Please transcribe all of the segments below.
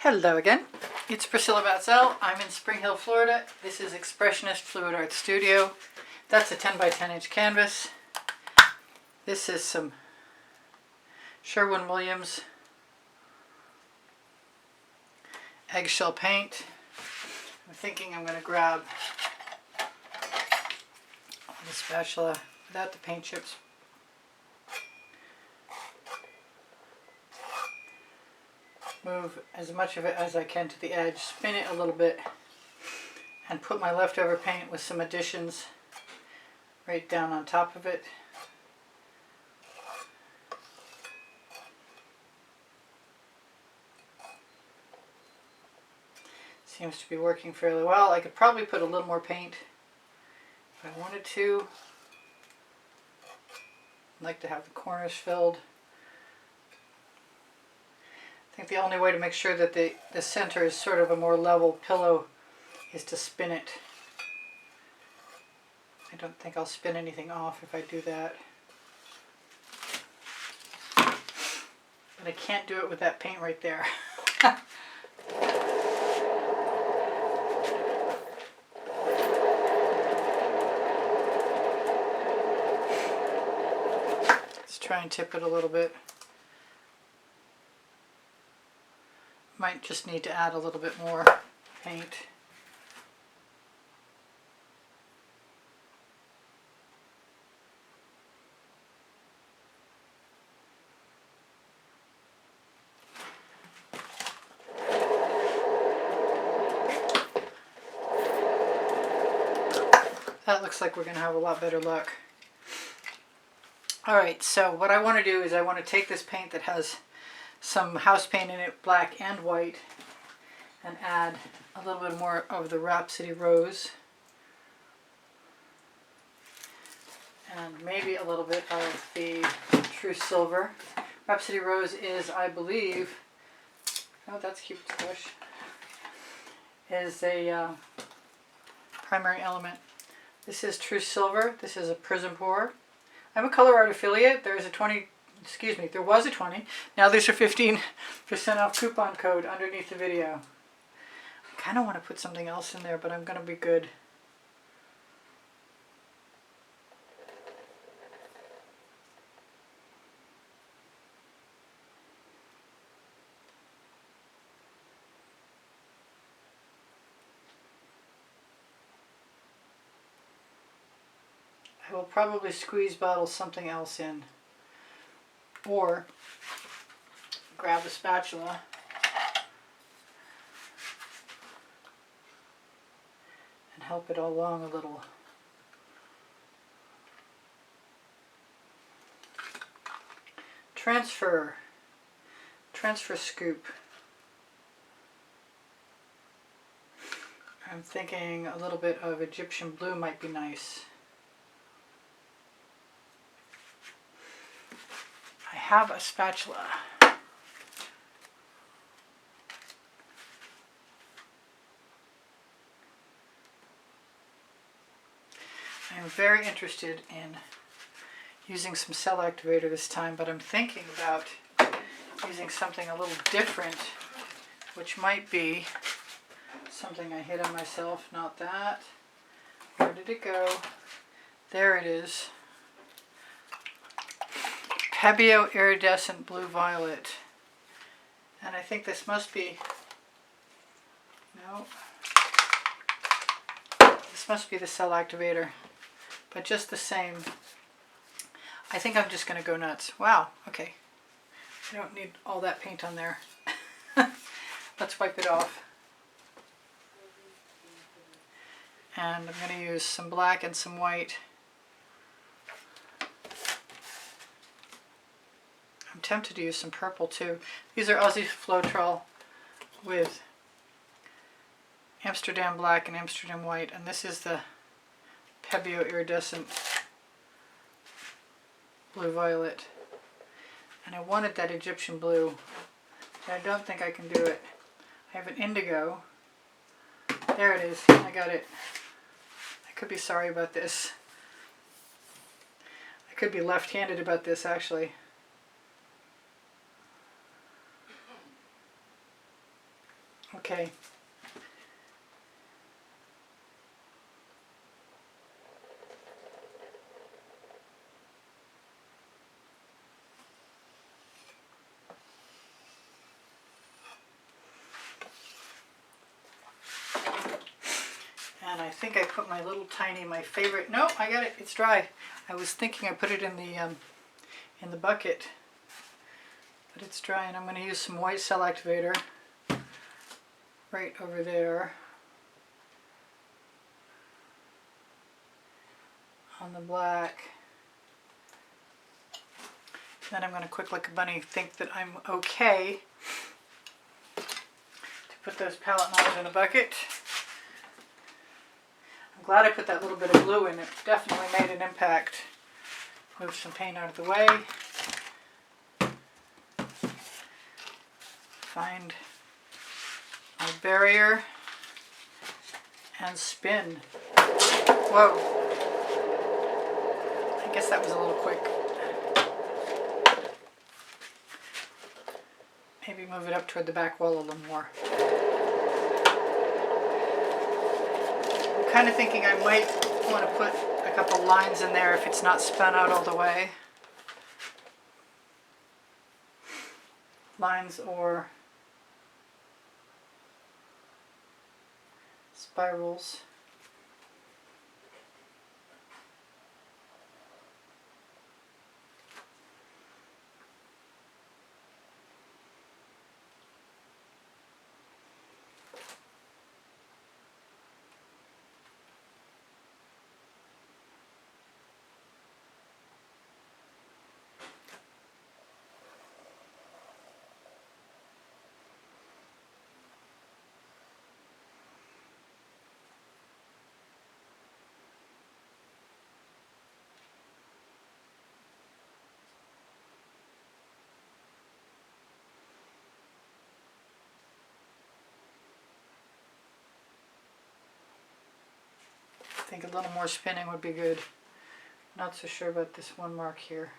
Hello again, it's Priscilla Batzell. I'm in Spring Hill, Florida. This is Expressionist Fluid Art Studio. That's a 10 by 10 inch canvas. This is some Sherwin-Williams eggshell paint. I'm thinking I'm going to grab the spatula without the paint chips. Move as much of it as I can to the edge, spin it a little bit, and put my leftover paint with some additions right down on top of it. Seems to be working fairly well. I could probably put a little more paint if I wanted to. I'd like to have the corners filled. I think the only way to make sure that the center is sort of a more level pillow is to spin it. I don't think I'll spin anything off if I do that. But I can't do it with that paint right there. Let's try and tip it a little bit. Might just need to add a little bit more paint. That looks like we're going to have a lot better luck. Alright, so what I want to do is I want to take this paint that has some house paint in it, black and white, and add a little bit more of the Rapsody Rose and maybe a little bit of the True Silver. Rapsody Rose is, I believe, oh, that's Cupid's bush, is a primary element. This is True Silver. This is a Prizm Pour. I'm a Colour Arte affiliate. There was a 20, now there's a 15% off coupon code underneath the video. I kind of want to put something else in there, but I'm going to be good. I will probably squeeze bottle something else in, or grab a spatula and help it along a little. Transfer scoop. I'm thinking a little bit of Egyptian blue might be nice. I have a spatula. I'm very interested in using some cell activator this time, but I'm thinking about using something a little different, which might be something I hit on myself. Not that. Where did it go? There it is. P.E.s Iridescent Blue Violet. And I think this must be, no, this must be the cell activator. But just the same, I think I'm just going to go nuts. Wow, okay. I don't need all that paint on there. Let's wipe it off. And I'm going to use some black and some white. I'm tempted to use some purple too. These are Aussie Floetrol with Amsterdam Black and Amsterdam White, and this is the P.E.s Iridescent Blue Violet. And I wanted that Egyptian blue, but I don't think I can do it. I have an indigo. There it is. I got it. I could be sorry about this. I could be left-handed about this, actually. Okay. And I think I put my little tiny, my favorite, no, I got it, it's dry. I was thinking I put it in the bucket, but it's dry, and I'm going to use some white cell activator right over there on the black. Then I'm going to quick like a bunny think that I'm okay to put those palette knives in a bucket. I'm glad I put that little bit of glue in. It definitely made an impact. Move some paint out of the way. Find my barrier and spin. Whoa. I guess that was a little quick. Maybe move it up toward the back wall a little more. I'm kind of thinking I might want to put a couple lines in there if it's not spun out all the way. Lines or spirals. I think a little more spinning would be good. Not so sure about this one mark here.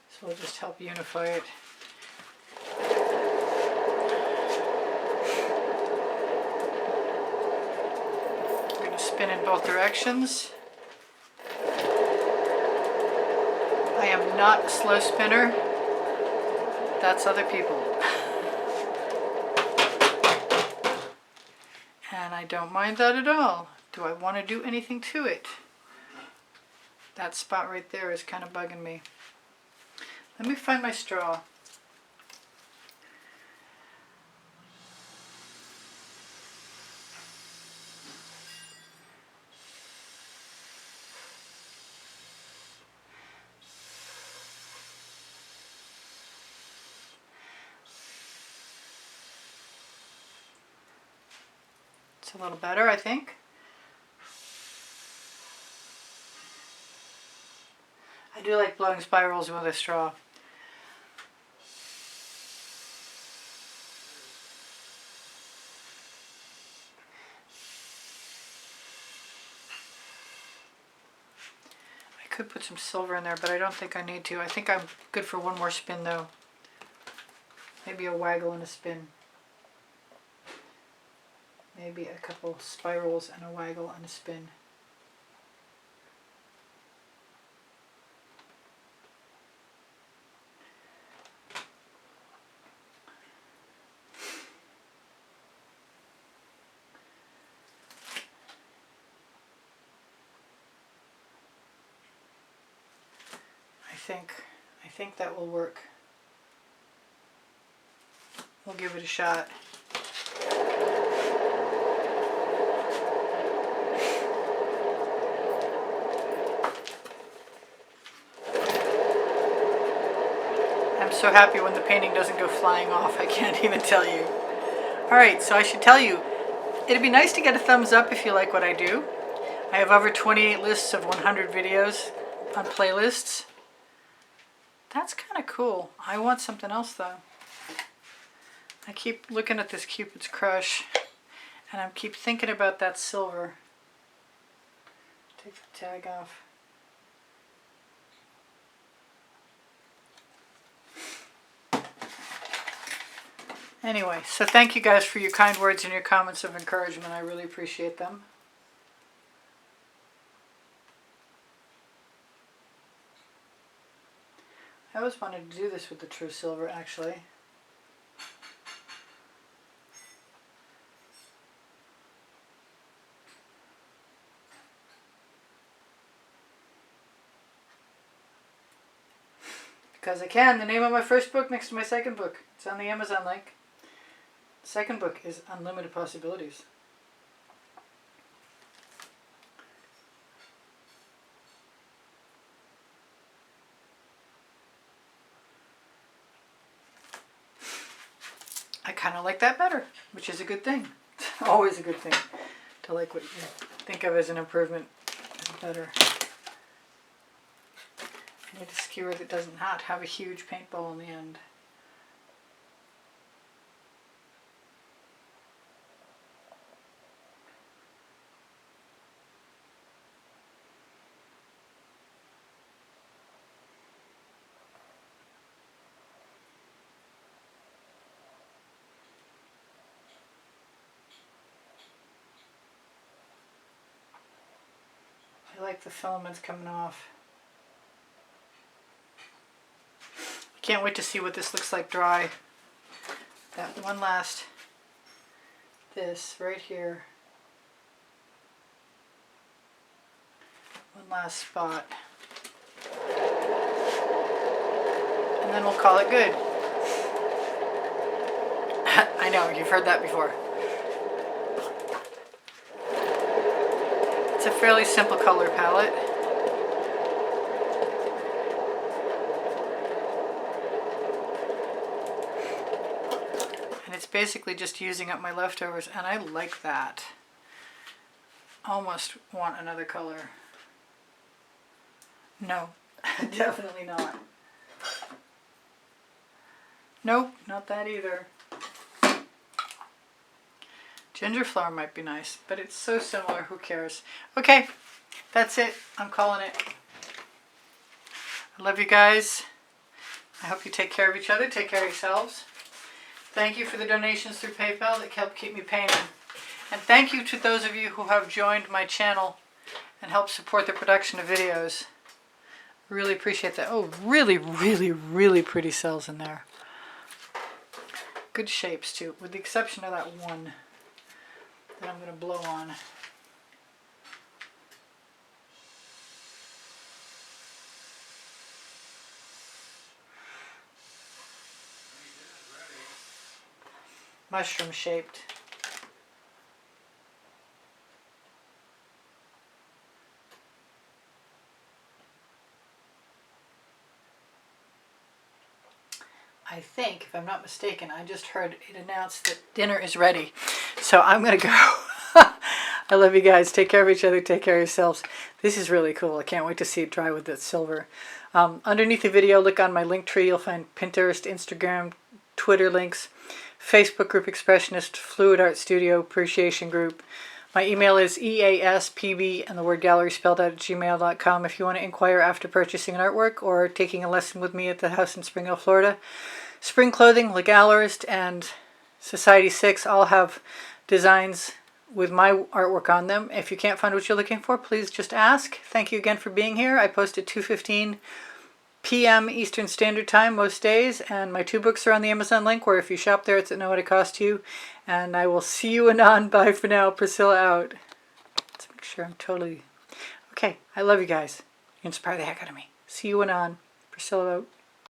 So we'll just help unify it. I'm going to spin in both directions. I am not a slow spinner. That's other people. And I don't mind that at all. Do I want to do anything to it? That spot right there is kind of bugging me. Let me find my straw. It's a little better, I think. I do like blowing spirals with a straw. I could put some silver in there, but I don't think I need to. I think I'm good for one more spin though. Maybe a waggle and a spin. Maybe a couple spirals and a waggle and a spin. I think that will work. We'll give it a shot. I'm so happy when the painting doesn't go flying off. I can't even tell you. Alright, so I should tell you, it'd be nice to get a thumbs up if you like what I do. I have over 28 lists of 100 videos on playlists. That's kind of cool. I want something else though. I keep looking at this Cupid's Crush and I keep thinking about that silver. Take the tag off. Anyway, so thank you guys for your kind words and your comments of encouragement. I really appreciate them. I always wanted to do this with the True Silver, actually. Because I can. The name of my first book next to my second book. It's on the Amazon link. The second book is Unlimited Possibilities. I kind of like that better, which is a good thing. It's always a good thing to like what you think of as an improvement as better. I need a skewer that does not have a huge paintball in the end. I like the filaments coming off. I can't wait to see what this looks like dry. That one last, this right here. One last spot. And then we'll call it good. I know, you've heard that before. It's a fairly simple color palette. And it's basically just using up my leftovers, and I like that. Almost want another color. No, definitely not. Nope, not that either. Ginger flower might be nice, but it's so similar, who cares? Okay, that's it. I'm calling it. I love you guys. I hope you take care of each other, take care of yourselves. Thank you for the donations through PayPal that help keep me painting. And thank you to those of you who have joined my channel and helped support the production of videos. Really appreciate that. Oh, really, really, really pretty cells in there. Good shapes too, with the exception of that one that I'm going to blow on. Mushroom shaped. I think, if I'm not mistaken, I just heard it announced that dinner is ready. So I'm going to go. I love you guys. Take care of each other. Take care of yourselves. This is really cool. I can't wait to see it dry with that silver. Underneath the video, look on my link tree. You'll find Pinterest, Instagram, Twitter links, Facebook group Expressionist, Fluid Art Studio, Appreciation Group. My email is easpbgallery and the word gallery spelled out at gmail.com if you want to inquire after purchasing an artwork or taking a lesson with me at the house in Spring Hill, Florida. Spring Clothing, Le Gallerist, and Society 6 all have designs with my artwork on them. If you can't find what you're looking for, please just ask. Thank you again for being here. I post at 2:15 p.m. Eastern Standard Time most days, and my 2 books are on the Amazon link, where if you shop there, it's at no what it costs you. And I will see you anon. Bye for now. Priscilla out. Let's make sure I'm totally... Okay, I love you guys. You inspire the heck out of me. See you anon. Priscilla out.